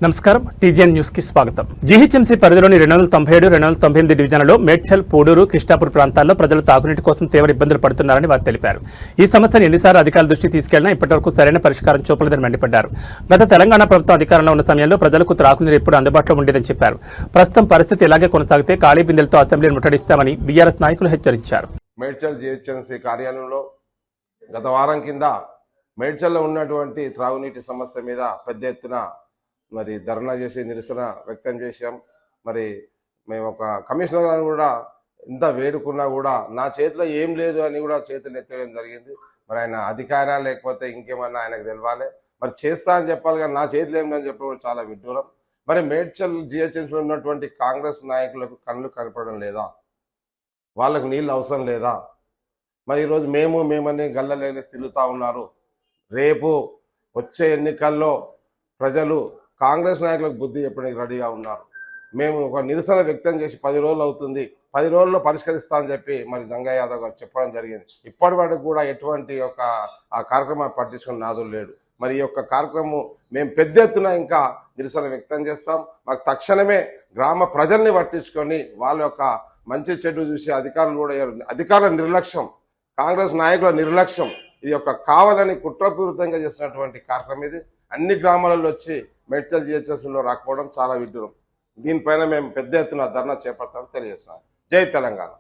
నమస్కారం TGN news కి స్వాగతం. జీహెచ్ఎంసీ పరిధిలోని 297, 298 డివిజన్లలో మేడ్చల్, పూడూరు, కిష్టాపూర్ ప్రాంతాల్లో ప్రజలు తాగునీటి కోసం తీవ్ర ఇబ్బందులు పడుతున్నారని వారు తెలిపారు. ఈ సమస్యను ఎన్నిసార్లు అధికారుల దృష్టికి తీసుకెళ్లినా ఇప్పటివరకు సరైన పరిష్కారం చూపలేదని మండిపడ్డారు. గత తెలంగాణ ప్రభుత్వం అధికారంలో ఉన్న సమయంలో ప్రజలకు త్రాగునీరు ఎప్పుడు అందుబాటులో ఉండేదని చెప్పారు. ప్రస్తుతం పరిస్థితి ఇలాగే కొనసాగితే ఖాళీ బిందెలతో అసెంబ్లీని ముట్టడిస్తామని బీఆర్ఎస్ నాయకులు హెచ్చరించారు. మేడ్చల్ జీహెచ్ఎంసీ కార్యాలయంలో గత వారం కింద మేడ్చల్లో ఉన్నటువంటి త్రాగునీటి సమస్య మీద పెద్ద ఎత్తున మరి ధర్నా చేసి నిరసన వ్యక్తం చేశాం. మరి మేము ఒక కమిషనర్ గారు కూడా ఎంత వేడుకున్నా కూడా నా చేతిలో ఏం లేదు అని కూడా చేతులు ఎత్తడం జరిగింది. మరి ఆయన అధికారా లేకపోతే ఇంకేమన్నా ఆయనకు తెలవాలి, మరి చేస్తా అని చెప్పాలి కానీ నా చేతిలో ఏమిటని చెప్పి కూడా చాలా విడ్డూరం. మరి మేడ్చల్ జిహెచ్ఎంసీలో ఉన్నటువంటి కాంగ్రెస్ నాయకులకు కళ్ళు కనపడడం లేదా? వాళ్ళకు నీళ్ళు అవసరం లేదా? మరి ఈరోజు మేమని గల్లలేని తిరుగుతూ ఉన్నారు. రేపు వచ్చే ఎన్నికల్లో ప్రజలు కాంగ్రెస్ నాయకులకు బుద్ధి చెప్పడానికి రెడీగా ఉన్నారు. మేము ఒక నిరసన వ్యక్తం చేసి 10 రోజులు అవుతుంది, 10 రోజుల్లో పరిష్కరిస్తా అని చెప్పి మరి జంగయ్య యాదవ్ గారు చెప్పడం జరిగింది. ఇప్పటి వరకు కూడా ఎటువంటి ఆ కార్యక్రమాన్ని పట్టించుకుని నాదులు లేడు. మరి ఈ యొక్క కార్యక్రమం మేము పెద్ద ఎత్తున ఇంకా నిరసన వ్యక్తం చేస్తాం. మాకు తక్షణమే గ్రామ ప్రజల్ని పట్టించుకొని వాళ్ళ యొక్క మంచి చెడు చూసి అధికారుల నిర్లక్ష్యం, కాంగ్రెస్ నాయకుల నిర్లక్ష్యం, ఇది యొక్క కావాలని కుట్రపూరితంగా చేసినటువంటి కార్యక్రమం. ఇది అన్ని గ్రామాలలో వచ్చి మేడ్చల్ జిహెచ్ఎంసీలో రాకపోవడం చాలా విడ్డూరం. దీనిపైన మేము పెద్ద ఎత్తున ధర్నా చేపడతామని తెలియజేస్తున్నాం. జై తెలంగాణ.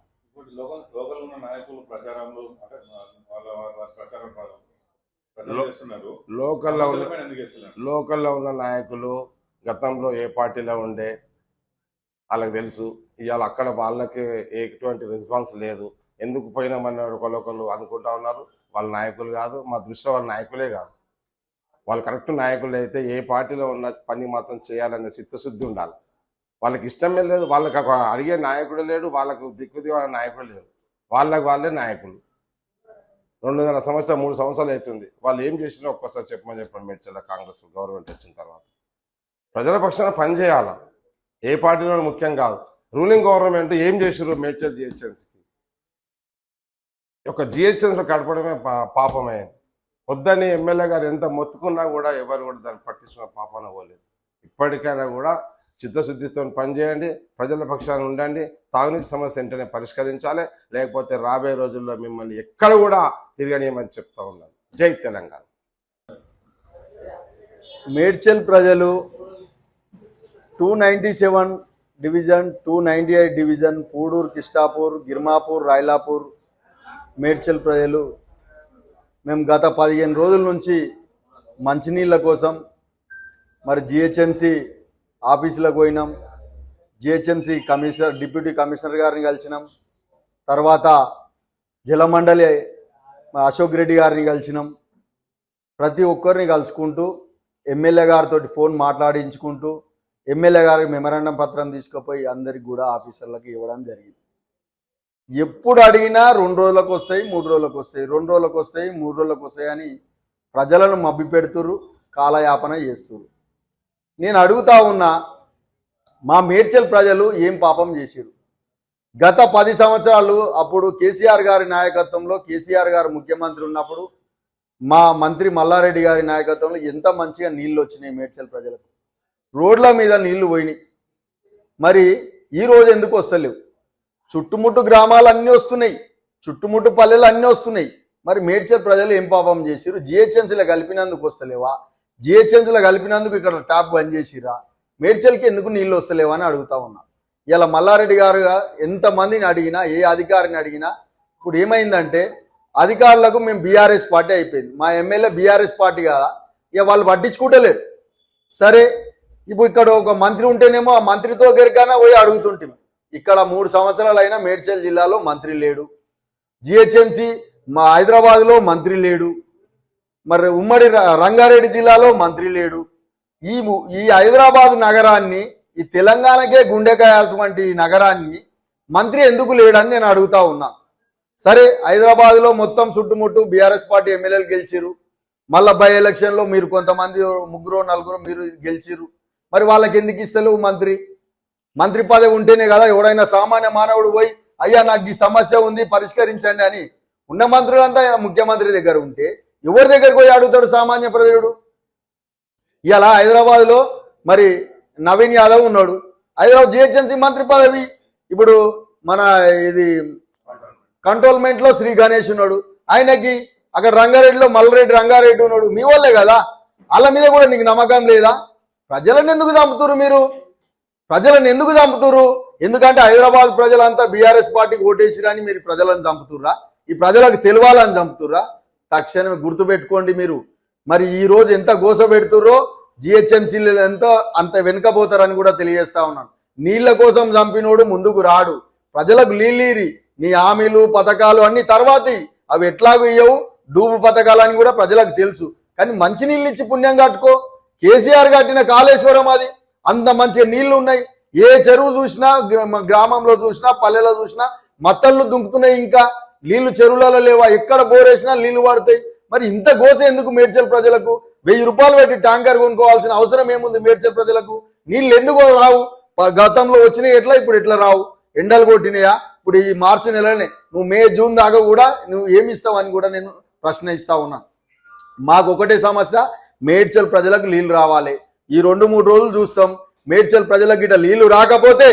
లోకల్లో ఉన్న నాయకులు గతంలో ఏ పార్టీలో ఉండే వాళ్ళకి తెలుసు. ఇవాళ అక్కడ వాళ్ళకి ఎటువంటి రెస్పాన్స్ లేదు. ఎందుకు పోయినామని ఒకరు అనుకుంటా ఉన్నారు. వాళ్ళ నాయకులు కాదు, మా దృష్టిలో వాళ్ళ నాయకులే కాదు. వాళ్ళు కరెక్ట్ నాయకులు అయితే ఏ పార్టీలో ఉన్న పని మాత్రం చేయాలనే చిత్తశుద్ధి ఉండాలి. వాళ్ళకి ఇష్టమే లేదు, వాళ్ళకి అడిగే నాయకుడు లేడు, వాళ్ళకు దిక్కుది వాళ్ళ నాయకుడు లేరు. వాళ్ళే నాయకులు. 2.5 సంవత్సరాలు 3 సంవత్సరాలు అవుతుంది. వాళ్ళు ఏం చేసినా ఒక్కసారి చెప్పమని చెప్పండి. మేడ్చల్ కాంగ్రెస్ గవర్నమెంట్ వచ్చిన తర్వాత ప్రజల పక్షాన పని చేయాలా, ఏ పార్టీలో ముఖ్యం కాదు. రూలింగ్ గవర్నమెంట్ ఏం చేసారు మేడ్చల్ జిహెచ్ఎంసీకి? ఒక జిహెచ్ఎంసీలో గడపడమే పాపమైంది. వద్దని ఎమ్మెల్యే గారు ఎంత మొత్తుకున్నా కూడా ఎవరు కూడా దాన్ని పట్టించుకున్న పాపాన పోలేదు. ఇప్పటికైనా కూడా చిత్తశుద్ధితో పనిచేయండి, ప్రజల పక్షాన ఉండండి, తాగునీటి సమస్య వెంటనే పరిష్కరించాలి. లేకపోతే రాబోయే రోజుల్లో మిమ్మల్ని ఎక్కడ కూడా తిరగనీయమని చెప్తా ఉన్నాను. జై తెలంగాణ. మేడ్చల్ ప్రజలు 297 డివిజన్, 298 డివిజన్, పూడూరు, కిష్టాపూర్, గిర్మాపూర్, రాయలాపూర్ మేడ్చల్ ప్రజలు మేము గత 15 రోజుల నుంచి మంచినీళ్ళ కోసం మరి జిహెచ్ఎంసీ ఆఫీసులకు పోయినాం. జిహెచ్ఎంసీ కమిషనర్, డిప్యూటీ కమిషనర్ గారిని కలిసినాం. తర్వాత జలమండలి అశోక్ రెడ్డి గారిని కలిసినాం. ప్రతి ఒక్కరిని కలుసుకుంటూ ఎమ్మెల్యే గారితో ఫోన్ మాట్లాడించుకుంటూ ఎమ్మెల్యే గారికి మెమరాండం పత్రం తీసుకుపోయి అందరికి కూడా ఆఫీసర్లకు ఇవ్వడం జరిగింది. ఎప్పుడు అడిగినా 2 రోజులకు వస్తాయి, 3 రోజులకు వస్తాయి, 2 రోజులకు వస్తాయి, 3 రోజులకు వస్తాయి అని ప్రజలను మభ్య పెడుతురు, కాలయాపన చేస్తురు. నేను అడుగుతా ఉన్నా, మా మేడ్చల్ ప్రజలు ఏం పాపం చేసిరు? గత 10 సంవత్సరాలు అప్పుడు కేసీఆర్ గారి నాయకత్వంలో, కేసీఆర్ గారు ముఖ్యమంత్రి ఉన్నప్పుడు మా మంత్రి మల్లారెడ్డి గారి నాయకత్వంలో ఎంత మంచిగా నీళ్ళు వచ్చినాయి మేడ్చల్ ప్రజలకు. రోడ్ల మీద నీళ్లు పోయినాయి. మరి ఈరోజు ఎందుకు వస్తలేవు? చుట్టుముట్టు గ్రామాలు అన్నీ వస్తున్నాయి, చుట్టుముట్టు పల్లెలు అన్నీ వస్తున్నాయి. మరి మేడ్చల్ ప్రజలు ఏం పాపం చేసిరు? జిహెచ్ఎంసీలో కలిపినందుకు వస్తలేవా? జిహెచ్ఎంసీలో కలిపినందుకు ఇక్కడ ట్యాప్ బంద్ చేసిరా? మేడ్చల్కి ఎందుకు నీళ్ళు వస్తలేవా అని అడుగుతా ఉన్నా. ఇలా మల్లారెడ్డి గారు ఎంతమందిని అడిగినా, ఏ అధికారిని అడిగినా ఇప్పుడు ఏమైందంటే అధికారులకు మేము బీఆర్ఎస్ పార్టీ అయిపోయింది. మా ఎమ్మెల్యే బీఆర్ఎస్ పార్టీ కదా, ఇక వాళ్ళు పట్టించుకుంటలేరు. సరే, ఇప్పుడు ఇక్కడ ఒక మంత్రి ఉంటేనేమో ఆ మంత్రితో గరికైనా పోయి అడుగుతుంటాం. ఇక్కడ 3 సంవత్సరాలు అయినా మేడ్చల్ జిల్లాలో మంత్రి లేడు. జిహెచ్ఎంసీ మా హైదరాబాద్లో మంత్రి లేడు. మరి ఉమ్మడి రంగారెడ్డి జిల్లాలో మంత్రి లేడు. ఈ హైదరాబాద్ నగరాన్ని, ఈ తెలంగాణకే గుండెకాయాల్టువంటి నగరాన్ని మంత్రి ఎందుకు లేడని నేను అడుగుతా ఉన్నా. సరే, హైదరాబాద్లో మొత్తం చుట్టుముట్టు బీఆర్ఎస్ పార్టీ ఎమ్మెల్యేలు గెలిచిరు. మళ్ళా బై ఎలక్షన్లో మీరు కొంతమంది 3, 4 మీరు గెలిచిరు. మరి వాళ్ళకి ఎందుకు ఇస్తలేవు మంత్రి పదవి ఉంటేనే కదా ఎవడైనా సామాన్య మానవుడు పోయి అయ్యా నాకు ఈ సమస్య ఉంది పరిష్కరించండి అని. ఉన్న మంత్రులంతా ముఖ్యమంత్రి దగ్గర ఉంటే ఎవరి దగ్గరికి పోయి అడుగుతాడు సామాన్య ప్రజలు? ఇలా హైదరాబాద్లో మరి నవీన్ యాదవ్ ఉన్నాడు. హైదరాబాద్ జిహెచ్ఎంసీ మంత్రి పదవి ఇప్పుడు మన ఇది కంటోన్మెంట్లో శ్రీ గణేష్ ఉన్నాడు, ఆయనకి అక్కడ రంగారెడ్డిలో మల్రెడ్డి రంగారెడ్డి ఉన్నాడు. మీ వాళ్ళే కదా, వాళ్ళ మీద కూడా నీకు నమ్మకం లేదా? ప్రజలను ఎందుకు చంపుతురు మీరు? ప్రజలను ఎందుకు చంపుతురు? ఎందుకంటే హైదరాబాద్ ప్రజలంతా బీఆర్ఎస్ పార్టీకి ఓటేసిరని మీరు ప్రజలను చంపుతుర్రా? ఈ ప్రజలకు తెలియాలని చంపుతుర్రా? తక్షణమే గుర్తుపెట్టుకోండి మీరు. మరి ఈ రోజు ఎంత గోస పెడుతుర్రో జిహెచ్ఎంసీలు ఎంతో అంత వెనుకపోతారని కూడా తెలియజేస్తా ఉన్నాను. నీళ్ల కోసం చంపినోడు ముందుకు రాడు. ప్రజలకు నీళ్ళీరి నీ హామీలు పథకాలు అన్ని తర్వాతి, అవి ఎట్లాగో ఇయ్యవు, డూబు పథకాలని కూడా ప్రజలకు తెలుసు. కానీ మంచి నీళ్ళు ఇచ్చి పుణ్యం కట్టుకో. కేసీఆర్ కట్టిన కాళేశ్వరం అది అంత మంచి నీళ్లు ఉన్నాయి. ఏ చెరువు చూసినా గ్రామంలో చూసినా పల్లెలో చూసినా మత్తళ్ళు దుంకుతున్నాయి. ఇంకా నీళ్లు చెరువులలో లేవా? ఎక్కడ బోరేసినా నీళ్లు పడతాయి. మరి ఇంత గోస ఎందుకు మేడ్చల్ ప్రజలకు? 1000 రూపాయలు పెట్టి ట్యాంకర్ కొనుక్కోవాల్సిన అవసరం ఏముంది మేడ్చల్ ప్రజలకు? నీళ్ళు ఎందుకు రావు? గతంలో వచ్చినాయి ఎట్లా, ఇప్పుడు ఎట్లా రావు? ఎండలు కొట్టినాయా? ఇప్పుడు ఈ మార్చి నెలనే నువ్వు మే జూన్ దాకా కూడా నువ్వు ఏమి ఇస్తావని కూడా నేను ప్రశ్నిస్తా ఉన్నాను. మాకు ఒకటే సమస్య, మేడ్చల్ ప్రజలకు నీళ్లు రావాలి. ఈ 2-3 రోజులు చూస్తాం. మేడ్చల్ ప్రజలకు ఇట్లా నీళ్లు రాకపోతే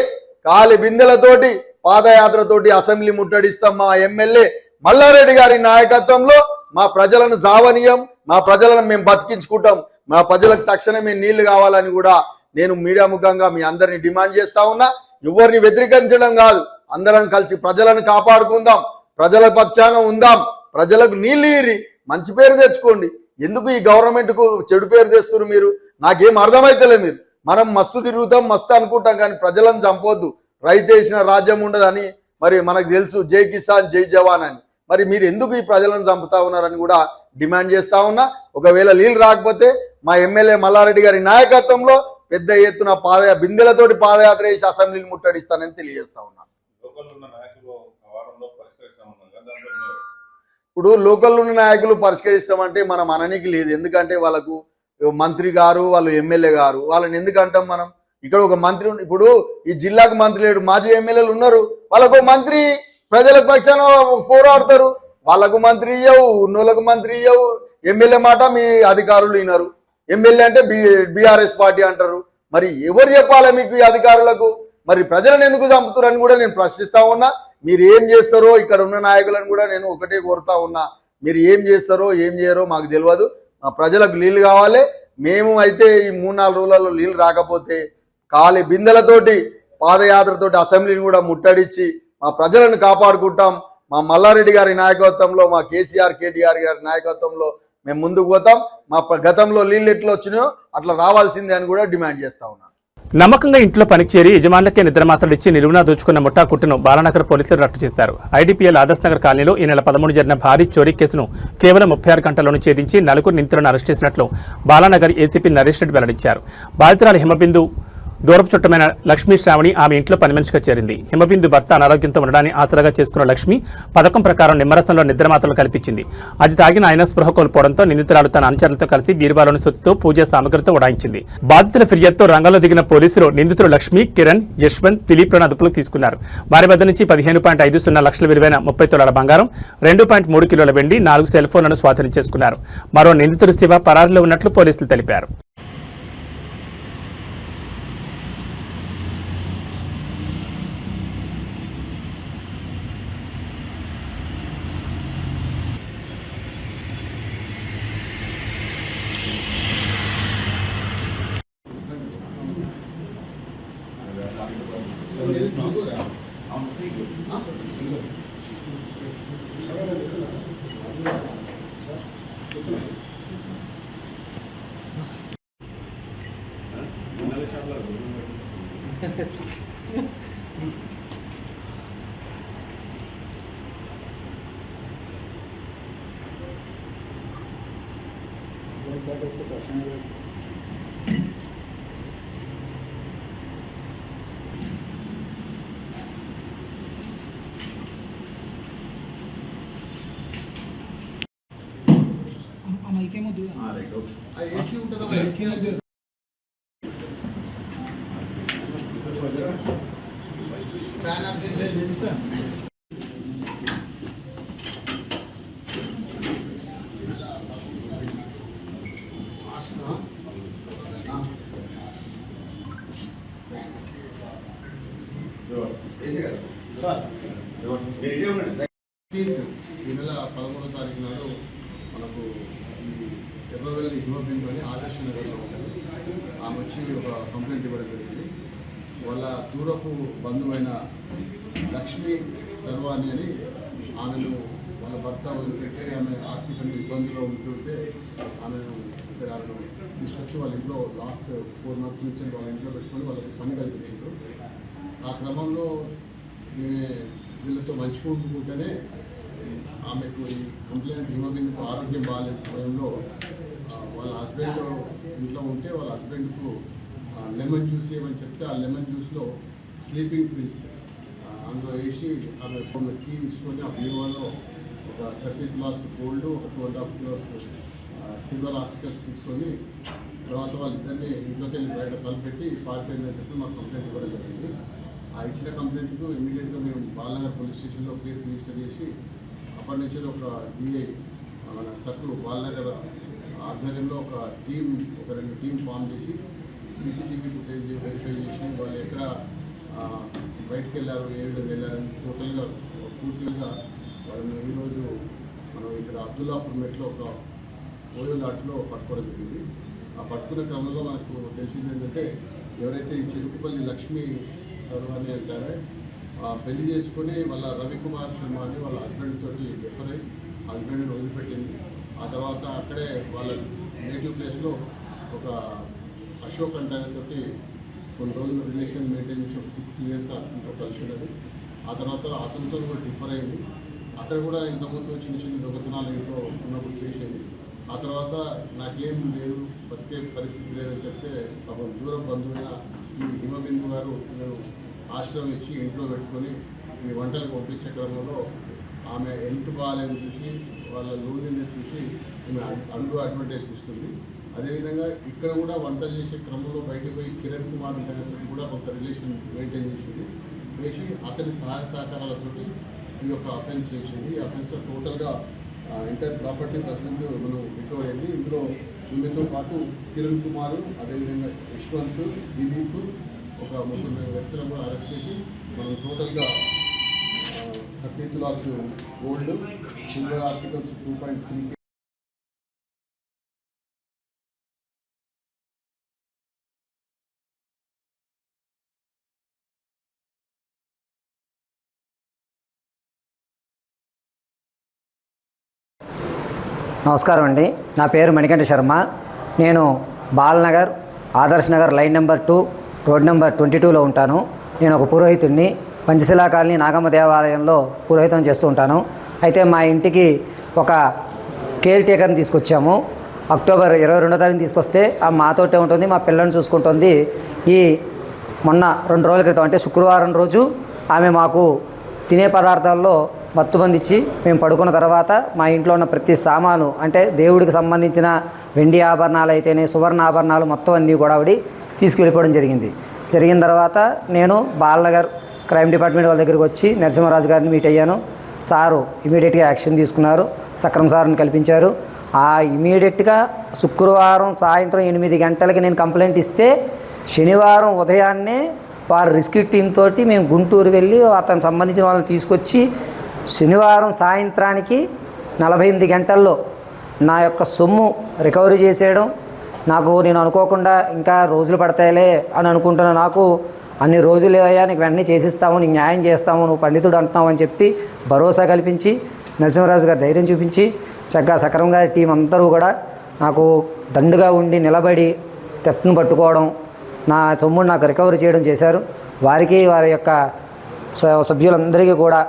కాలి బిందెలతోటి పాదయాత్రతోటి అసెంబ్లీ ముట్టడిస్తాం. మా ఎమ్మెల్యే మల్లారెడ్డి గారి నాయకత్వంలో మా ప్రజలను జావనీయం, మా ప్రజలను మేము బతికించుకుంటాం. మా ప్రజలకు తక్షణమే నీళ్లు కావాలని కూడా నేను మీడియా ముఖంగా మీ అందరినీ డిమాండ్ చేస్తా ఉన్నా. ఎవరిని వ్యతిరేకించడం కాదు, అందరం కలిసి ప్రజలను కాపాడుకుందాం, ప్రజల పక్షాన ఉందాం, ప్రజలకు నీళ్ళు ఇరి మంచి పేరు తెచ్చుకోండి. ఎందుకు ఈ గవర్నమెంట్ కు చెడు పేరు తెస్తున్నారు మీరు? నాకేం అర్థమైతలే. మీరు మనం మస్తు తిరుగుతాం, మస్తు అనుకుంటాం, కానీ ప్రజలను చంపొద్దు. రైతు వేసిన రాజ్యం ఉండదని మరి మనకు తెలుసు. జై కిసాన్ జై జవాన్ అని. మరి మీరు ఎందుకు ఈ ప్రజలను చంపుతా ఉన్నారని కూడా డిమాండ్ చేస్తా ఉన్నా. ఒకవేళ నీళ్ళు రాకపోతే మా ఎమ్మెల్యే మల్లారెడ్డి గారి నాయకత్వంలో పెద్ద ఎత్తున బిందెలతోటి పాదయాత్ర చేసి అసెంబ్లీని ముట్టడిస్తానని తెలియజేస్తా ఉన్నా. ఇప్పుడు లోకల్ ఉన్న నాయకులు పరిష్కరిస్తామంటే మనం అననికి లేదు. ఎందుకంటే వాళ్ళకు మంత్రి గారు, వాళ్ళు ఎమ్మెల్యే గారు, వాళ్ళని ఎందుకు అంటాం మనం? ఇక్కడ ఒక మంత్రి, ఇప్పుడు ఈ జిల్లాకు మంత్రి లేడు, మాజీ ఎమ్మెల్యేలు ఉన్నారు, వాళ్ళకు మంత్రి ప్రజల పక్షాన పోరాడతారు. వాళ్ళకు మంత్రి ఇయ్యవు, ఉన్నోళ్ళకు మంత్రి ఇయ్యవు. ఎమ్మెల్యే మాట మీ అధికారులు వినరు. ఎమ్మెల్యే అంటే బీఆర్ఎస్ పార్టీ అంటారు. మరి ఎవరు చెప్పాలి మీకు ఈ అధికారులకు? మరి ప్రజలను ఎందుకు చంపుతారని కూడా నేను ప్రశ్నిస్తా ఉన్నా. మీరు ఏం చేస్తారో ఇక్కడ ఉన్న నాయకులను కూడా నేను ఒకటే కోరుతా ఉన్నా. మీరు ఏం చేస్తారో ఏం చేయరో మాకు తెలియదు. మా ప్రజలకు నీళ్లు కావాలి. మేము అయితే ఈ 3-4 రోజులలో నీళ్లు రాకపోతే కాలి బిందెలతోటి పాదయాత్రతోటి అసెంబ్లీని కూడా ముట్టడిచ్చి మా ప్రజలను కాపాడుకుంటాం. మా మల్లారెడ్డి గారి నాయకత్వంలో, మా కేటీఆర్ గారి నాయకత్వంలో మేము ముందుకు పోతాం. మా గతంలో నీళ్ళు ఎట్లా వచ్చినాయో అట్లా రావాల్సిందే అని కూడా డిమాండ్ చేస్తా ఉన్నాను. నమ్మకంగా ఇంట్లో పనికి చేరి యజమానులకే నిద్రమాత్రలు ఇచ్చి నిలువునా దోచుకున్న ముఠా కుట్టును బాలానగర్ పోలీసులు రట్టు చేశారు. ఐడీపీఎల్ ఆదర్శ్ నగర్ కాలనీలో ఈ నెల 13 జరిగిన భారీ చోరీ కేసును కేవలం 36 గంటల్లోనే ఛేదించి 4 నిందితులను అరెస్ట్ చేసినట్లు బాలానగర్ ఏసీపీ నరేష్ రెడ్డి వెల్లడించారు. బాధితురాలు హిమబిందు దూరపు చుట్టమైన లక్ష్మీ శ్రావణి ఆమె ఇంట్లో పని మనిషిగా చేరింది. హిమబిందు భర్త అనారోగ్యంతో ఉండడాన్ని ఆసరాగా చేసుకున్న లక్ష్మి పథకం ప్రకారం నిమ్మరసంలో నిద్రమాత్రలు కల్పించింది. అది తాగిన ఆయన స్పృహ కోల్పోవడంతో నిందితురాలు తన అనుచరులతో కలిసి బీరువాలోని సొత్తుతో పూజా సామగ్రితో ఉడాయించింది. బాధితుల ఫిర్యాదుతో రంగంలో దిగిన పోలీసులు నిందితులు లక్ష్మి, కిరణ్, యశ్వంత్, దిలీప్లను అదుపులోకి తీసుకున్నారు. వారి వద్ద నుంచి 15.50 లక్షల విలువైన 30 తులాల బంగారం, 2.3 కిలోల వెండి, 4 సెల్ ఫోన్లను స్వాధీనం చేసుకున్నారు. మరో నిందితుడు శివ పరారీలో ఉన్నట్లు పోలీసులు తెలిపారు. ఈ నెల 13వ తారీఖు నాడు మనకు ఈ ఎర్రవెల్లి హిమబిందు అని ఆదర్శ నగర్లో ఉంటుంది. ఆమె వచ్చి ఒక కంప్లైంట్ ఇవ్వడం జరిగింది. వాళ్ళ దూరపు బంధువైన లక్ష్మీ సర్వాణి అని ఆమెను వాళ్ళ భర్త వదిలిపెట్టి ఆమె ఆర్థికంగా ఇబ్బందుల్లో ఉంటుంటే ఆమెను తీసుకొచ్చి వాళ్ళ ఇంట్లో లాస్ట్ 4 months నుంచి వాళ్ళ ఇంట్లో పెట్టుకొని వాళ్ళకి పని కల్పించారు. ఆ క్రమంలో వీళ్ళతో మంచిగుంటుంటేనే ఆమెకు ఈ కంప్లైంట్ హిమబిందుకు ఆరోగ్యం బాగాలేని సమయంలో వాళ్ళ హస్బెండ్ ఇంట్లో ఉంటే వాళ్ళ హస్బెండ్కు లెమన్ జ్యూస్ ఇవ్వమని చెప్తే ఆ లెమన్ జ్యూస్లో స్లీపింగ్ పిల్స్ అందులో వేసి ఆమె కీ తీసుకొని ఆ బీరువాలో ఒక 30 kilos గోల్డ్, ఒక 2.5 kilos సిల్వర్ ఆర్టికల్స్ తీసుకొని తర్వాత వాళ్ళిద్దరిని ఇంట్లోకి వెళ్ళి బయట తలపెట్టి పారిపోయిందని చెప్పి మాకు కంప్లైంట్ ఇవ్వడం జరిగింది. ఆ ఇచ్చిన కంప్లైంట్కు ఇమీడియట్గా మేము బాలనగర్ పోలీస్ స్టేషన్లో కేసు రిజిస్టర్ చేసి అప్పటి నుంచి ఒక డిఐ మన సక్రు బాలనగర్ ఆధ్వర్యంలో ఒక 2 టీం ఫామ్ చేసి సీసీటీవీ ఫుటేజ్ వెరిఫై చేసి వాళ్ళు ఎక్కడ బయటకు వెళ్ళారు, ఏ విధంగా వెళ్ళారని టోటల్గా పూర్తిగా వాళ్ళని ఈరోజు మనం ఇక్కడ అబ్దుల్లాపూర్ మెట్లో ఒక ఓయో లాట్లో పట్టుకోవడం జరిగింది. ఆ పట్టుకున్న క్రమంలో మనకు తెలిసింది ఏంటంటే ఎవరైతే ఈ చిరుకుపల్లి లక్ష్మీ సర్వాణి అంటారో పెళ్లి చేసుకుని వాళ్ళ రవికుమార్ శర్మ అని వాళ్ళ హస్బెండ్ తోటి డిఫర్ అయ్యి హస్బెండ్ని వదిలిపెట్టింది. ఆ తర్వాత అక్కడే వాళ్ళ నేటివ్ ప్లేస్లో ఒక అశోక్ అంటే తోటి కొన్ని రోజులు రిలేషన్ మెయింటైన్ చేసి ఒక 6 years అతనితో కలిసి ఉన్నది. ఆ తర్వాత అతనితో కూడా డిఫర్ అయింది. అక్కడ కూడా ఇంతకుముందు చిన్న చిన్న దొంగతనాలు ఇంట్లో ఉన్నప్పుడు చేసేది. ఆ తర్వాత నాకేం లేదు, బతికే పరిస్థితి లేదని చెప్తే పాపం దూర బంధువైన ఈ హిమబిందు గారు నేను ఆశ్రమం ఇచ్చి ఇంట్లో పెట్టుకొని ఈ వంటలకు పంపించే క్రమంలో ఆమె ఎంత బాగాలేని చూసి వాళ్ళ లోన్లీని చూసి ఈమె అడ్వాంటేజ్ తీసుకుంది. అదేవిధంగా ఇక్కడ కూడా వంటలు చేసే క్రమంలో బయటకు పోయి కిరణ్ కుమార్ దగ్గర కూడా కొంత రిలేషన్ మెయింటైన్ చేసి అతని సహాయ సహకారాలతోటి ఈ యొక్క అఫెన్స్ చేసింది. ఈ అఫెన్స్లో టోటల్గా ఎంటైర్ ప్రాపర్టీ ప్రజెంట్ మనం రికవర్ అయింది. ఇందులో ఈమెతో పాటు కిరణ్ కుమార్, అదేవిధంగా యశ్వంత్, దిలీప్, ఒక 30 వ్యక్తులను కూడా అరెస్ట్ చేసి మనం టోటల్గా 30 kilos గోల్డ్, సిల్వర్ ఆర్టికల్స్ 2.3. నమస్కారం అండి. నా పేరు మణికంఠ శర్మ. నేను Balanagar Adarsh Nagar line number 2 road number 22లో ఉంటాను. నేను ఒక పురోహితుడిని. పంచశిలా కాలనీ నాగమ్మ దేవాలయంలో పురోహితం చేస్తూ ఉంటాను. అయితే మా ఇంటికి ఒక కేర్ టేకర్ని తీసుకొచ్చాము. అక్టోబర్ 22వ తారీఖున తీసుకొస్తే మాతోటే ఉంటుంది, మా పిల్లల్ని చూసుకుంటుంది. ఈ మొన్న 2 రోజుల క్రితం అంటే శుక్రవారం రోజు ఆమె మాకు తినే పదార్థాల్లో మత్తుమంది ఇచ్చి మేము పడుకున్న తర్వాత మా ఇంట్లో ఉన్న ప్రతి సామాను అంటే దేవుడికి సంబంధించిన వెండి ఆభరణాలు అయితేనే సువర్ణ ఆభరణాలు మొత్తం అన్నీ కూడా ఆవిడ తీసుకెళ్ళిపోవడం జరిగిన తర్వాత నేను బాలనగర్ క్రైమ్ డిపార్ట్మెంట్ వాళ్ళ దగ్గరికి వచ్చి నరసింహరాజు గారిని మీట్ అయ్యాను. సారు ఇమీడియట్గా యాక్షన్ తీసుకున్నారు. సక్రమ్ సార్ని కల్పించారు. ఇమీడియట్గా శుక్రవారం సాయంత్రం 8 గంటలకి నేను కంప్లైంట్ ఇస్తే శనివారం ఉదయాన్నే వారు రెస్క్యూ టీమ్ తోటి మేము గుంటూరు వెళ్ళి అతనికి సంబంధించిన వాళ్ళని తీసుకొచ్చి శనివారం సాయంత్రానికి 48 గంటల్లో నా యొక్క సొమ్ము రికవరీ చేసేయడం. నేను అనుకోకుండా ఇంకా రోజులు పడతాయిలే అని అనుకుంటున్నా. నాకు అన్ని రోజులు అయ్యా, నీకు వెంటనే చేసిస్తాము, నీకు న్యాయం చేస్తాము, నువ్వు పండితుడు అంటున్నావు అని చెప్పి భరోసా కల్పించి నరసింహరాజు గారు ధైర్యం చూపించి చక్కగా సక్రమ్ గారి టీం అందరూ కూడా నాకు దండుగా ఉండి నిలబడి థెఫ్ట్ను పట్టుకోవడం, నా సొమ్మును నాకు రికవరీ చేయడం చేశారు. వారికి వారి యొక్క సభ్యులందరికీ కూడా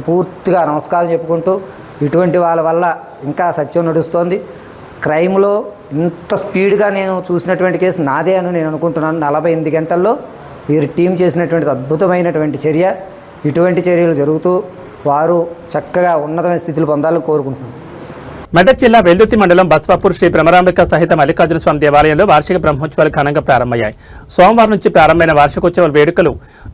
పూర్తిగా నమస్కారం చెప్పుకుంటూ, ఇటువంటి వాళ్ళ వల్ల ఇంకా సత్యం నడుస్తోంది. క్రైమ్లో ఇంత స్పీడ్గా నేను చూసినటువంటి కేసు నాదే అని నేను అనుకుంటున్నాను. 48 గంటల్లో వీరి టీం చేసినటువంటి అద్భుతమైనటువంటి చర్య. ఇటువంటి చర్యలు జరుగుతూ వారు చక్కగా ఉన్నతమైన స్థితిలో పొందాలని కోరుకుంటున్నాను. మెదక్ జిల్లా వెల్దుర్తి మండలం బస్వాపూర్ శ్రీ భ్రమరాంబిక సహిత మల్లికార్జున స్వామి దేవాలయంలో వార్షిక బ్రహ్మోత్సవాలు ఘనంగా ప్రారంభమయ్యాయి. సోమవారం నుంచి ప్రారంభమైన వార్షికోత్సవ వేడుకలు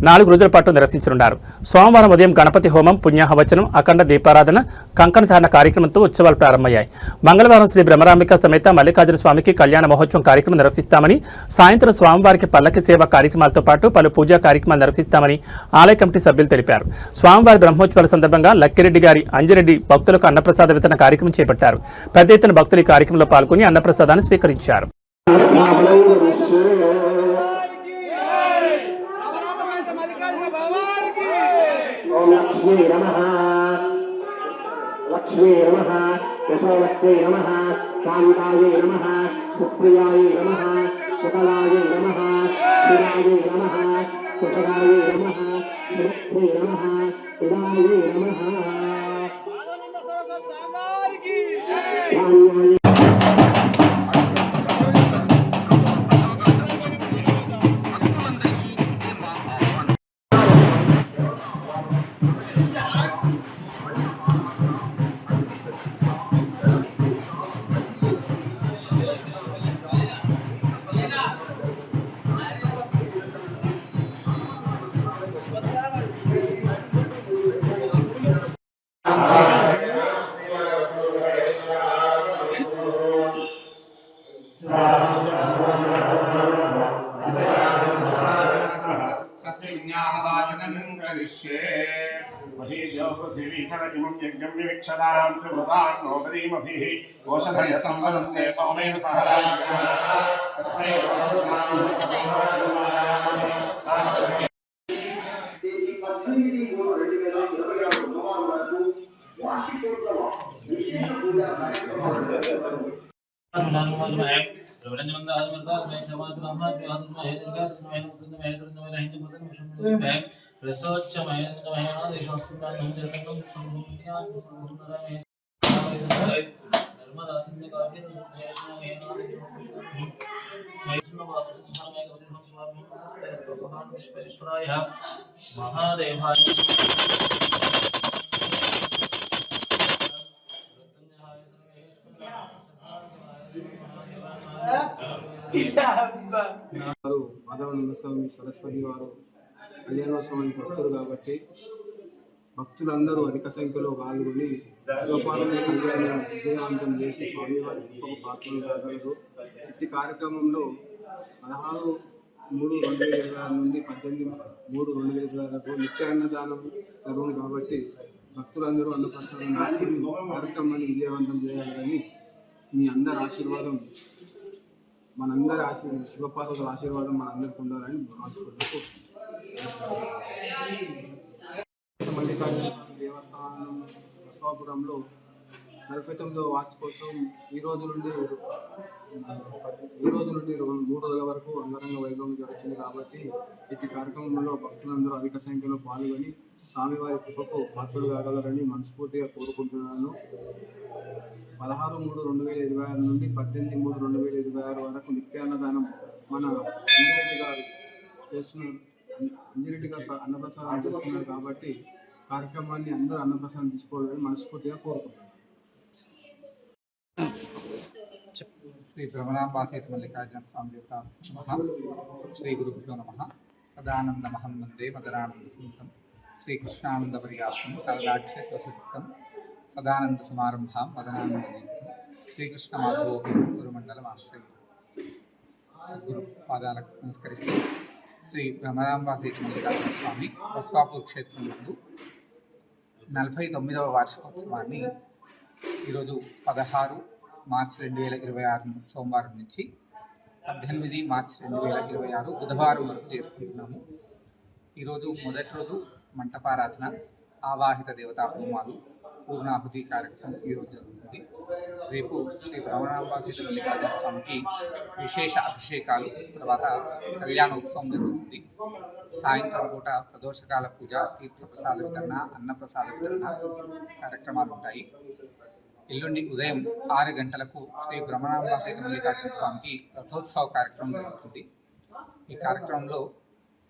4 రోజుల పాటు నిర్వహించనున్నారు. సోమవారం ఉదయం గణపతి హోమం, పుణ్యాహవచనం, అఖండ దీపారాధన, కంకణధారణ కార్యక్రమంతో ఉత్సవాలు ప్రారంభమయ్యాయి. మంగళవారం శ్రీ భ్రమరాంబిక సమేత మల్లికార్జున స్వామికి కళ్యాణ మహోత్సవం కార్యక్రమం నిర్వహిస్తామని, సాయంత్రం స్వామివారికి పల్లకి సేవ కార్యక్రమాలతో పాటు పలు పూజా కార్యక్రమాలు నిర్వహిస్తామని ఆలయ కమిటీ సభ్యులు తెలిపారు. స్వామివారి బ్రహ్మోత్సవాల సందర్భంగా లక్కిరెడ్డి గారి అంజిరెడ్డి భక్తులకు అన్నప్రసాద వితరణ కార్యక్రమం చేపట్టారు. పెద్ద ఎత్తున భక్తులు ఈ కార్యక్రమంలో పాల్గొని అన్నప్రసాదాన్ని స్వీకరించారు. లక్ష్మీ నమః, యశోవత్యై నమః, శాంతాయై నమః, సుప్రియాయై నమః, సుకలాయై నమః, స్థిరాయై నమః, సుఖదాయై నమః, సులక్ష్మీ నమః, ఉదాయై నమః. మాధవానంద స్వామి సరస్వతి వారు కళ్యాణోత్సవానికి వస్తారు కాబట్టి భక్తులందరూ అధిక సంఖ్యలో పాల్గొని గోపాలన కళ్యాణం విజయవంతం చేసి స్వామివారి గొప్ప పాత్రలు కాగలరు. ఇట్టి కార్యక్రమంలో 16/3/2026 నుండి 18/3/2026 వరకు నిత్య అన్నదానం జరుగును కాబట్టి భక్తులందరూ అన్నప్రసాదం చేసుకుని కార్యక్రమాన్ని విజయవంతం చేయాలని మీ అందరి ఆశీర్వాదం, మనందరి శివపార్వతుల ఆశీర్వాదం మనందరికీ ఉండాలని ఆశీర్వాదం. మల్లికార్జున స్వామి దేవస్థానం బసవాపురంలో 49వ వార్షికోత్సవం ఈ రోజు నుండి 3 రోజుల వరకు అంగరంగ వైభవం జరుగుతుంది కాబట్టి ఇట్టి కార్యక్రమంలో భక్తులందరూ అధిక సంఖ్యలో పాల్గొని స్వామివారి కృపకు పాత్రలు కాగలరని మనస్ఫూర్తిగా కోరుకుంటున్నాను. 16/3/2026 నుండి 18/3/2026 వరకు నిత్యాన్నదానం మన అంజిరెడ్డి గారు అన్నప్రసాదం చేస్తున్నారు కాబట్టి కార్యక్రమాన్ని అందరూ అన్నప్రసాదం తీసుకోవాలని మనస్ఫూర్తిగా కోరుకుంటున్నాను. శ్రీ భ్రమరాంబాసేత మల్లికార్జున స్వామి దేవత శ్రీ గురుభ్యో నమః. సదానందమహం వందే మదనానంద స్మృతం శ్రీకృష్ణానంద పర్యాప్తం తదాక్షేత్వసితం సదానంద సమారంభాం మదనానంద శ్రీకృష్ణ మాధవోపి గురుమండలం ఆశ్రయం. సద్గురు పాదాలకు నమస్కరిస్తూ శ్రీ భ్రమరాంబాసేత మల్లికార్జున స్వామి బస్వాపూర్ క్షేత్రం నందు 49వ వార్షికోత్సవాన్ని ఈరోజు 16 మార్చి 2026 సోమవారం నుంచి 18 మార్చి 2026 బుధవారం వరకు చేసుకుంటున్నాము. ఈరోజు మొదటి రోజు మంటపారాధన, ఆవాహిత దేవతా హోమాలు, పూర్ణాహుతి కార్యక్రమం ఈరోజు జరుగుతుంది. రేపు శ్రీ భ్రమరాంబాసేత మల్లికార్జున స్వామికి విశేష అభిషేకాలు, తర్వాత కళ్యాణోత్సవం జరుగుతుంది. సాయంత్రం పూట ప్రదోషకాల పూజ, తీర్థప్రసాద వితరణ, అన్నప్రసాద వితరణ కార్యక్రమాలు ఉంటాయి. ఎల్లుండి ఉదయం 6 గంటలకు శ్రీ భ్రమరాంబాసేత మల్లికార్జున స్వామికి రథోత్సవ కార్యక్రమం జరుగుతుంది. ఈ కార్యక్రమంలో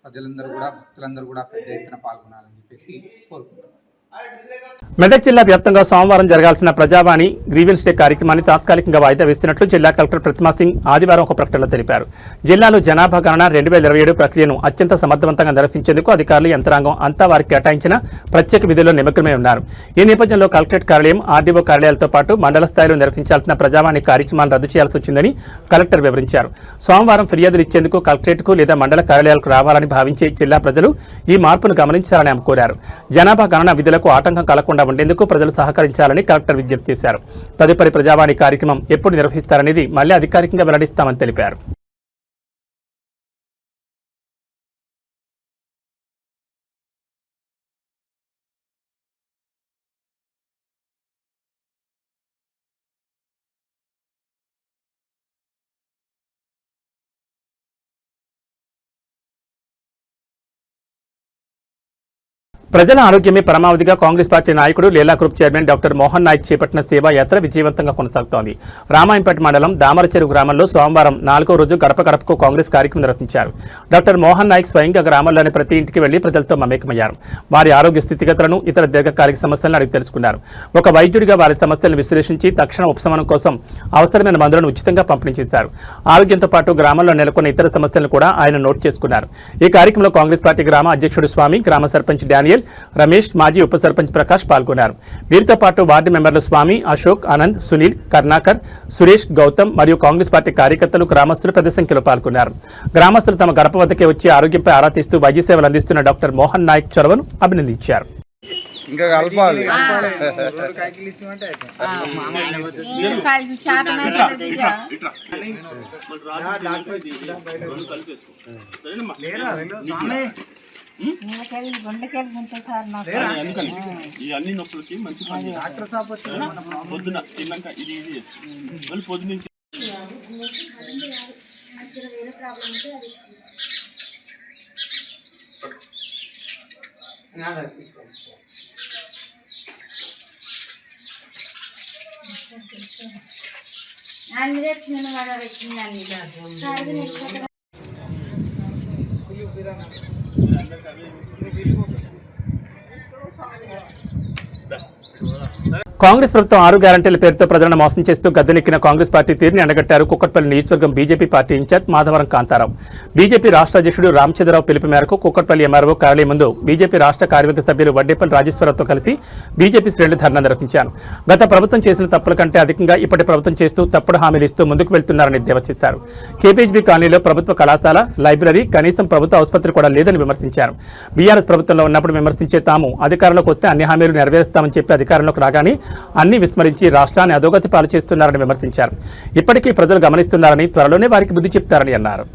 ప్రజలందరూ కూడా, భక్తులందరూ కూడా పెద్ద ఎత్తున పాల్గొనాలని చెప్పేసి కోరుకుంటున్నాం. మెదక్ జిల్లా వ్యాప్తంగా సోమవారం జరగాల్సిన ప్రజావాణి గ్రీవెన్స్ డే కార్యక్రమాన్ని తాత్కాలికంగా వాయిదా వేస్తున్నట్లు జిల్లా కలెక్టర్ ప్రతిమా సింగ్ ఆదివారం ఒక ప్రకటనలో తెలిపారు. జిల్లాలో జనాభా గణన 2027 ప్రక్రియను అత్యంత సమర్థవంతంగా నిర్వహించేందుకు అధికారులు యంత్రాంగం అంతా వారికి కేటాయించిన ప్రత్యేక విధుల్లో నిమగ్నమై ఉన్నారు. ఈ నేపథ్యంలో కలెక్టరేట్ కార్యాలయం, ఆర్డీఓ కార్యాలయాలతో పాటు మండల స్థాయిలో నిర్వహించాల్సిన ప్రజావాణి కార్యక్రమాన్ని రద్దు చేయాల్సి వచ్చిందని కలెక్టర్ వివరించారు. సోమవారం ఫిర్యాదులు ఇచ్చేందుకు కలెక్టరేట్కు లేదా మండల కార్యాలయాలకు రావాలని భావించే జిల్లా ప్రజలు ఈ మార్పును గమనించాలని ఆమె కోరారు. జనాభా గణన విధులకు ఆటంకం కలగకుండా ఉండేందుకు ప్రజలు సహకరించాలని కలెక్టర్ విజ్ఞప్తి చేశారు. తదుపరి ప్రజావాణి కార్యక్రమం ఎప్పుడు నిర్వహిస్తారనేది మళ్లీ అధికారికంగా వెల్లడిస్తామని తెలిపారు. ప్రజల ఆరోగ్యమే పరమావధిగా కాంగ్రెస్ పార్టీ నాయకుడు Leela group chairman doctor Mohan Nayak చేపట్టిన సేవా యాత్ర విజయవంతంగా కొనసాగుతోంది. రామాయంపేట మండలం దామరచెరువు గ్రామంలో సోమవారం 4వ రోజు గడప గడపకు కాంగ్రెస్ కార్యక్రమం నిర్వహించారు. డాక్టర్ మోహన్ నాయక్ స్వయంగా గ్రామంలోని ప్రతి ఇంటికి వెళ్లి ప్రజలతో మమేకమయ్యారు. వారి ఆరోగ్య స్థితిగతులను, ఇతర దీర్ఘకాలిక సమస్యలను అడిగి తెలుసుకున్నారు. ఒక వైద్యుడిగా వారి సమస్యలను విశ్లేషించి తక్షణ ఉపశమనం కోసం అవసరమైన మందులను ఉచితంగా పంపిణీ చేశారు. ఆరోగ్యంతో పాటు గ్రామంలో నెలకొన్న ఇతర సమస్యలను కూడా ఆయన నోట్ చేసుకున్నారు. ఈ కార్యక్రమంలో కాంగ్రెస్ పార్టీ గ్రామ అధ్యక్షుడు స్వామి, గ్రామ సర్పంచ్ డానియల్, రమేష్, మాజీ ఉప సర్పంచ్ ప్రకాష్ పాల్గొన్నారు. వీరితో పాటు వార్డు మెంబర్లు స్వామి, అశోక్, ఆనంద్, సునీల్, కర్ణాకర్, సురేష్, గౌతమ్ మరియు కాంగ్రెస్ పార్టీ కార్యకర్తలు, గ్రామస్తులు పెద్ద సంఖ్యలో పాల్గొన్నారు. గ్రామస్తులు తమ గడప వద్దకే వచ్చి ఆరోగ్యంపై ఆరా తీస్తూ వైద్య సేవలు అందిస్తున్న డాక్టర్ మోహన్ నాయక్ చొరవను అభినందించారు. అన్ని నొప్పులకి మంచి పొద్దున తిన్నాక ఇది మళ్ళీ పొద్దున కాంగ్రెస్ ప్రభుత్వం 6 గ్యారంటీల పేరుతో ప్రజలను మోసం చేస్తూ గద్దెనెక్కిన కాంగ్రెస్ పార్టీ తీరుని ఎండగట్టారు కుక్కట్పల్లి నియోజకవర్గం BJP party incharge Madhavaram Kantharao. BJP రాష్ట్ర అధ్యక్షుడు రామచంద్రరావు పిలుపు మేరకు కుక్కట్పల్లి ఎంఆర్ఓ కార్యాలయం ముందు బీజేపీ రాష్ట్ర కార్యవర్గ సభ్యులు వడ్డేపల్లి రాజేశ్వరరావుతో కలిసి బీజేపీ శ్రేణులు ధర్నా నిర్వహించారు. గత ప్రభుత్వం చేసిన తప్పుల కంటే అధికంగా ఇప్పటి ప్రభుత్వం చేస్తూ తప్పుడు హామీలు ఇస్తూ ముందుకు వెళ్తున్నారని దేవచిస్తారు. కేపీహెచ్బీ కాలనీలో ప్రభుత్వ కళాశాల, లైబ్రరీ, కనీసం ప్రభుత్వ ఆసుపత్రి కూడా లేదని విమర్శించారు. బీఆర్ఎస్ ప్రభుత్వంలో ఉన్నప్పుడు విమర్శించే తాము అధికారంలోకి వస్తే అన్ని హామీలు నెరవేరుస్తామని చెప్పి అధికారంలోకి రాగానే అన్ని విస్మరించి రాష్ట్రాన్ని అధోగతి పాలు చేస్తున్నారని విమర్శించారు. ఇప్పటికీ ప్రజలు గమనిస్తున్నారని, త్వరలోనే వారికి బుద్ధి చెప్తారని అన్నారు.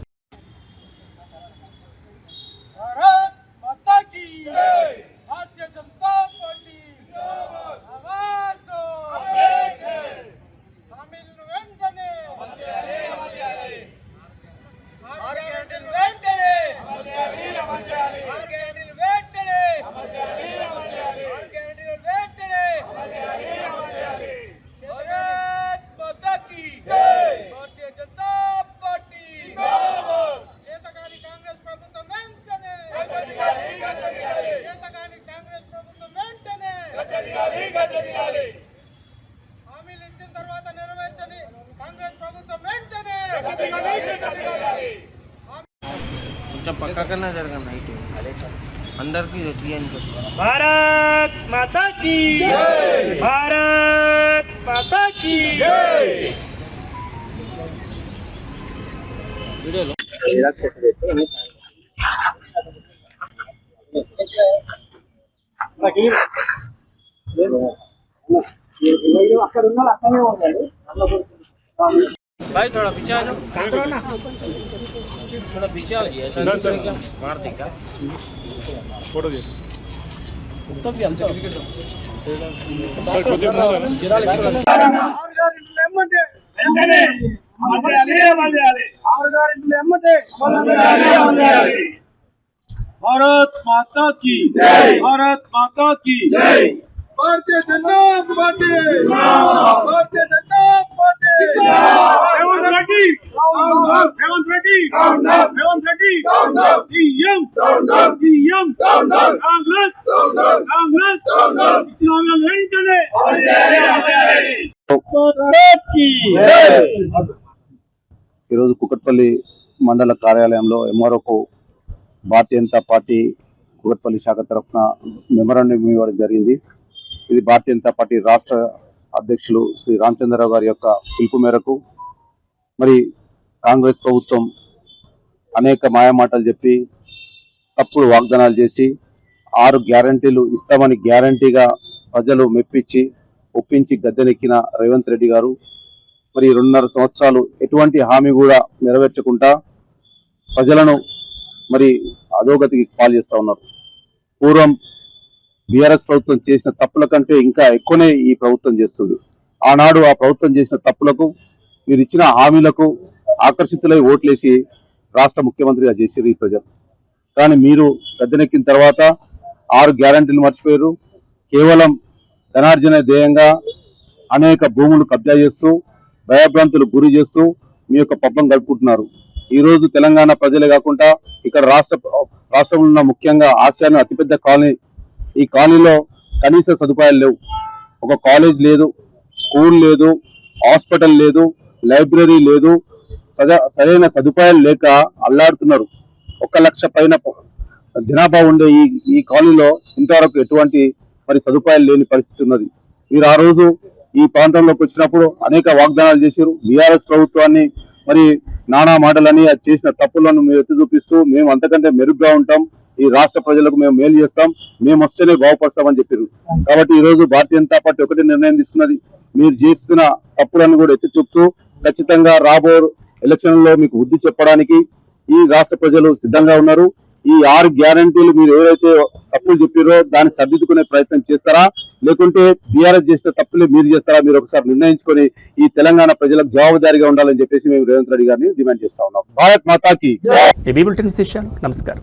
కొంచెం పక్కకన్నా జరగండి నైట్ అందరికీ తీయడానికి వస్తుంది. భారత్ మాతా కీ జై, భారత్ మాతా కీ జై. వీడియోలో అక్కడ ఉన్న అక్కడే ఉండండి. भाई थोड़ा पीछे आ जाओ, थोड़ा पीछे आ जाइए सर, क्या मार दे क्या फोटो दे तो भी हम सर खुद ही बोल रहे हैं जरा भारत माता की जय, भारत माता की जय, भारतीय जनता पार्टी, भारतीय जनता రేవంత్ రెడ్డి రేవంత్ రెడ్డి రేవంత్ రెడ్డి సీఎం కాంగ్రెస్ ఇచ్చిన వెంటనే ఈరోజు కుకట్పల్లి మండల కార్యాలయంలో ఎంఆర్ఓకు భారతీయ జనతా పార్టీ కుకట్పల్లి శాఖ తరఫున మెమరాండం ఇవ్వడం జరిగింది. ఇది భారతీయ జనతా పార్టీ రాష్ట్ర అధ్యక్షులు శ్రీ రామచంద్రరావు గారి యొక్క పిలుపు మేరకు మరి కాంగ్రెస్ ప్రభుత్వం అనేక మాయమాటలు చెప్పి తప్పుడు వాగ్దానాలు చేసి 6 గ్యారంటీలు ఇస్తామని గ్యారంటీగా ప్రజలు మెప్పించి ఒప్పించి గద్దెనెక్కిన రేవంత్ రెడ్డి గారు మరి 2.5 సంవత్సరాలు ఎటువంటి హామీ కూడా నెరవేర్చకుండా ప్రజలను మరి అధోగతికి పాలు చేస్తూ ఉన్నారు. పూర్వం బీఆర్ఎస్ ప్రభుత్వం చేసిన తప్పుల కంటే ఇంకా ఎక్కువనే ఈ ప్రభుత్వం చేస్తుంది. ఆనాడు ఆ ప్రభుత్వం చేసిన తప్పులకు మీరు ఇచ్చిన హామీలకు ఆకర్షితులై ఓట్లేసి రాష్ట్ర ముఖ్యమంత్రిగా చేసిరు ఈ ప్రజలు. కానీ మీరు గద్దెనెక్కిన తర్వాత 6 గ్యారంటీలు మర్చిపోయారు. కేవలం ధనార్జన ధ్యేయంగా అనేక భూములు కబ్జా చేస్తూ భయభ్రాంతులు గురి చేస్తూ మీ యొక్క పబ్బం గడుపుకుంటున్నారు. ఈ రోజు తెలంగాణ ప్రజలే కాకుండా ఇక్కడ రాష్ట్రంలో ఉన్న ముఖ్యంగా ఆసియాలో అతిపెద్ద కాలనీ, ఈ కాలనీలో కనీస సదుపాయాలు లేవు. ఒక కాలేజ్ లేదు, స్కూల్ లేదు, హాస్పిటల్ లేదు, లైబ్రరీ లేదు, సరైన సదుపాయాలు లేక అల్లాడుతున్నారు. 1 లక్ష పైన జనాభా ఉండే ఈ కాలనీలో ఇంతవరకు ఎటువంటి మరి సదుపాయాలు లేని పరిస్థితి ఉన్నది. మీరు ఆ రోజు ఈ ప్రాంతంలోకి వచ్చినప్పుడు అనేక వాగ్దానాలు చేశారు. బీఆర్ఎస్ ప్రభుత్వాన్ని మరి నానా మాటలని అది చేసిన తప్పులను మీరు ఎత్తి చూపిస్తూ మేము అంతకంటే మెరుగ్గా ఉంటాం, ఈ రాష్ట్ర ప్రజలకు మేము మేలు చేస్తాం, మేము వస్తేనే బాగుపరుస్తామని చెప్పారు. కాబట్టి ఈ రోజు భారతీయ జనతా పార్టీ ఒకటి నిర్ణయం తీసుకున్నది, మీరు చేస్తున్న తప్పులను కూడా ఎత్తి చూపుతూ ఖచ్చితంగా రాబో ఎలక్షన్లో మీకు బుద్ధి చెప్పడానికి ఈ రాష్ట్ర ప్రజలు సిద్ధంగా ఉన్నారు. ఈ 6 గ్యారంటీలు మీరు ఎవరైతే తప్పులు చెప్పారో దాన్ని సర్దిద్దుకునే ప్రయత్నం చేస్తారా, లేకుంటే బీఆర్ఎస్ చేసిన తప్పులే మీరు చేస్తారా? మీరు ఒకసారి నిర్ణయించుకొని ఈ తెలంగాణ ప్రజలకు జవాబుదారీగా ఉండాలని చెప్పేసి మేము రేవంత్ రెడ్డి గారిని డిమాండ్ చేస్తా ఉన్నాం. భారత్ మాతాకి. నమస్కారం.